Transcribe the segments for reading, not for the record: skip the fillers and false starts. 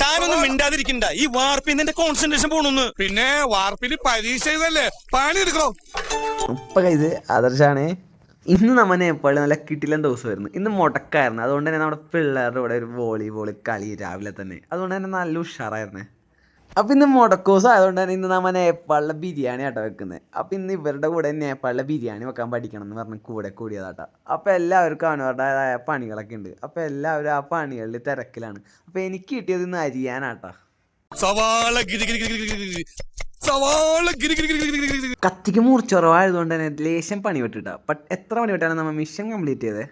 താനൊന്നും മിണ്ടാതിരിക്കണ്ട. ഈ വാർപ്പിന്റെ എന്റെ കോൺസെൻട്രേഷൻ പോണൊന്ന്. പിന്നെ വാർപ്പിന് പരീക്ഷ ഇതല്ലേ, പണി എടുക്കണോ? ഇപ്പൊ ഇത് ആദർശാണ്. ഇന്ന് നമ്മ നേപ്പാളിൽ നല്ല കിട്ടിലൻ ദിവസമായിരുന്നു. ഇന്ന് മുടക്കായിരുന്നു. അതുകൊണ്ട് തന്നെ നമ്മുടെ പിള്ളേരുടെ ഇവിടെ ഒരു വോളിബോൾ കളി രാവിലെ തന്നെ. അതുകൊണ്ട് തന്നെ നല്ല ഉഷാറായിരുന്നു. അപ്പം ഇന്ന് മുടക്കോസ് ആയതുകൊണ്ട് തന്നെ ഇന്ന് നമ്മൾ നേപ്പാളിലെ ബിരിയാണി ആട്ടോ വെക്കുന്നത്. അപ്പം ഇന്ന് ഇവരുടെ കൂടെ നേപ്പാളിലെ ബിരിയാണി വെക്കാൻ പഠിക്കണം എന്ന് പറഞ്ഞ് കൂടെ കൂടിയതാട്ടോ. അപ്പോൾ എല്ലാവർക്കും അവരുടേതായ പണികളൊക്കെ ഉണ്ട്. അപ്പോൾ എല്ലാവരും ആ പണികളിൽ തിരക്കിലാണ്. അപ്പോൾ എനിക്ക് കിട്ടിയത് ഇന്ന് അരിയാനാട്ടോ. സവാള ഗിരി ഗിരി ഗിരി ഗിരി ഗിരി. സവാള ഗിരി ഗിരി ഗിരി ഗിരി ഗിരി. കത്തിക്ക് മൂർച്ചുറവായതുകൊണ്ട് തന്നെ ലേശം പണി വിട്ടിട്ടാ. ബട്ട് എത്ര പണി വിട്ടാണ് നമ്മൾ മിഷൻ കംപ്ലീറ്റ് ചെയ്തത്.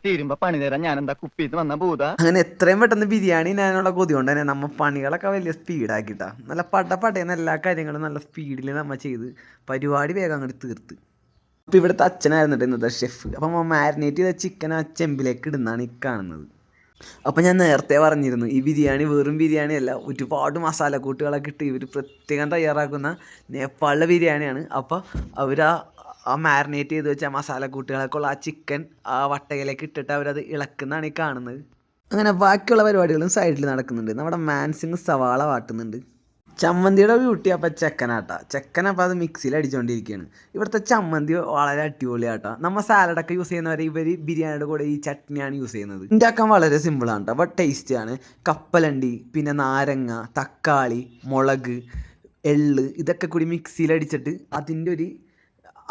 തീരുമ്പോ പണി തരാൻ ഞാൻ എന്താ കുപ്പിന്ന് വന്ന ഭൂത. അങ്ങനെ എത്രയും പെട്ടെന്ന് ബിരിയാണി ഞാനുള്ള കൊതി കൊണ്ട് തന്നെ നമ്മൾ പണികളൊക്കെ വലിയ സ്പീഡാക്കിട്ടാ. നല്ല പടപടയുന്ന എല്ലാ കാര്യങ്ങളും നല്ല സ്പീഡിൽ നമ്മൾ ചെയ്ത് പരിപാടി വേഗം അങ്ങോട്ട് തീർത്ത്. അപ്പോൾ ഇവിടുത്തെ അച്ഛനായിരുന്നിട്ട് ഇന്നത്തെ ഷെഫ്. അപ്പം മാരിനേറ്റ് ചെയ്ത ചിക്കൻ ആ ചെമ്പിലേക്ക് ഇടുന്നതാണ് ഈ കാണുന്നത്. അപ്പം ഞാൻ നേരത്തെ പറഞ്ഞിരുന്നു, ഈ ബിരിയാണി വെറും ബിരിയാണി അല്ല, ഒരുപാട് മസാലക്കൂട്ടുകളൊക്കെ ഇട്ട് ഇവർ പ്രത്യേകം തയ്യാറാക്കുന്ന നേപ്പാളിലെ ബിരിയാണിയാണ്. അപ്പോൾ അവർ ആ മാരിനേറ്റ് ചെയ്ത് വെച്ച മസാലക്കൂട്ടുകളൊക്കെ ഉള്ള ആ ചിക്കൻ ആ വട്ടയിലേക്ക് ഇട്ടിട്ട് അവരത് ഇളക്കുന്നതാണ് ഈ കാണുന്നത്. അങ്ങനെ ബാക്കിയുള്ള പരിപാടികളും സൈഡിൽ നടക്കുന്നുണ്ട്. നമ്മുടെ മാൻസിങ് സവാള വാട്ടുന്നുണ്ട്. ചമ്മന്തിയുടെ ബ്യൂട്ടി അപ്പം ചെക്കനപ്പം അത് മിക്സിയിൽ അടിച്ചുകൊണ്ടിരിക്കുകയാണ്. ഇവിടുത്തെ ചമ്മന്തി വളരെ അടിപൊളിയാട്ടോ. നമ്മൾ സാലഡൊക്കെ യൂസ് ചെയ്യുന്നവരെ ഇവർ ബിരിയാണിയുടെ കൂടെ ഈ ചട്നിയാണ് യൂസ് ചെയ്യുന്നത്. ഉണ്ടാക്കാൻ വളരെ സിമ്പിളാണ് കേട്ടോ, ബട്ട് ടേസ്റ്റിയാണ്. കപ്പലണ്ടി, പിന്നെ നാരങ്ങ, തക്കാളി, മുളക്, എള്ള് ഇതൊക്കെ കൂടി മിക്സിയിൽ അടിച്ചിട്ട്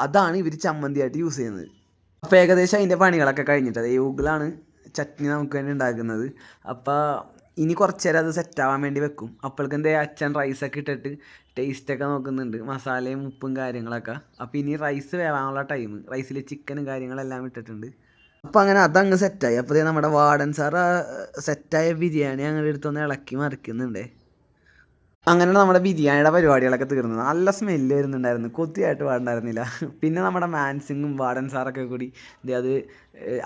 അതാണ് ഇവർ ചമ്മന്തിയായിട്ട് യൂസ് ചെയ്യുന്നത്. അപ്പോൾ ഏകദേശം അതിൻ്റെ പണികളൊക്കെ കഴിഞ്ഞിട്ട് യൂഗിളാണ് ചട്നി നമുക്ക് വേണ്ടി ഉണ്ടാക്കുന്നത്. അപ്പോൾ ഇനി കുറച്ച് നേരം അത് സെറ്റാവാൻ വേണ്ടി വെക്കും. അപ്പോഴേക്കും എന്തേ അച്ഛൻ റൈസൊക്കെ ഇട്ടിട്ട് ടേസ്റ്റൊക്കെ നോക്കുന്നുണ്ട്, മസാലയും ഉപ്പും കാര്യങ്ങളൊക്കെ. അപ്പോൾ ഇനി റൈസ് വേവാനുള്ള ടൈം, റൈസിൽ ചിക്കനും കാര്യങ്ങളെല്ലാം ഇട്ടിട്ടുണ്ട്. അപ്പോൾ അങ്ങനെ അതങ്ങ് സെറ്റായി. അപ്പോൾ നമ്മുടെ വാർഡൻ സാർ സെറ്റായ ബിരിയാണി അങ്ങനെ എടുത്തൊന്ന് ഇളക്കി മറിക്കുന്നുണ്ടേ. അങ്ങനെ നമ്മുടെ ബിരിയാണിയുടെ പരിപാടികളൊക്കെ തീർന്നു. നല്ല സ്മെല്ല് വരുന്നുണ്ടായിരുന്നു, കൊത്തിയായിട്ട് പാടുണ്ടായിരുന്നില്ല. പിന്നെ നമ്മുടെ മാൻസിങ്ങും വാർഡൻ സാറൊക്കെ കൂടി അത്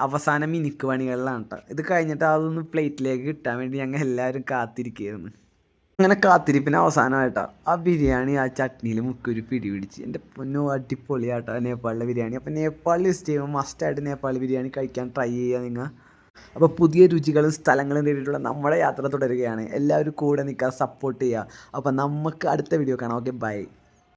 അവസാന മിനുക്ക് പണികളിലാണ് കേട്ടോ. ഇത് കഴിഞ്ഞിട്ട് അതൊന്ന് പ്ലേറ്റിലേക്ക് കിട്ടാൻ വേണ്ടി ഞങ്ങൾ എല്ലാവരും കാത്തിരിക്കുകയായിരുന്നു. അങ്ങനെ കാത്തിരിപ്പിന് അവസാനമായിട്ടോ ആ ബിരിയാണി ആ ചട്നിയിൽ മുക്കൊരു പിടി പിടിച്ച്. എൻ്റെ പൊന്നോ അടിപൊളിയാട്ടോ നേപ്പാളിലെ ബിരിയാണി. അപ്പോൾ നേപ്പാളിൽ വിസിറ്റ് ചെയ്യുമ്പോൾ മസ്റ്റായിട്ട് നേപ്പാളി ബിരിയാണി കഴിക്കാൻ ട്രൈ ചെയ്യുക നിങ്ങൾ. അപ്പോൾ പുതിയ രുചികളും സ്ഥലങ്ങളും തേടിയിട്ടുള്ള നമ്മുടെ യാത്ര തുടരുകയാണ്. എല്ലാവരും കൂടെ നിൽക്കുക, സപ്പോർട്ട് ചെയ്യുക. അപ്പോൾ നമുക്ക് അടുത്ത വീഡിയോ കാണാം. Okay, by.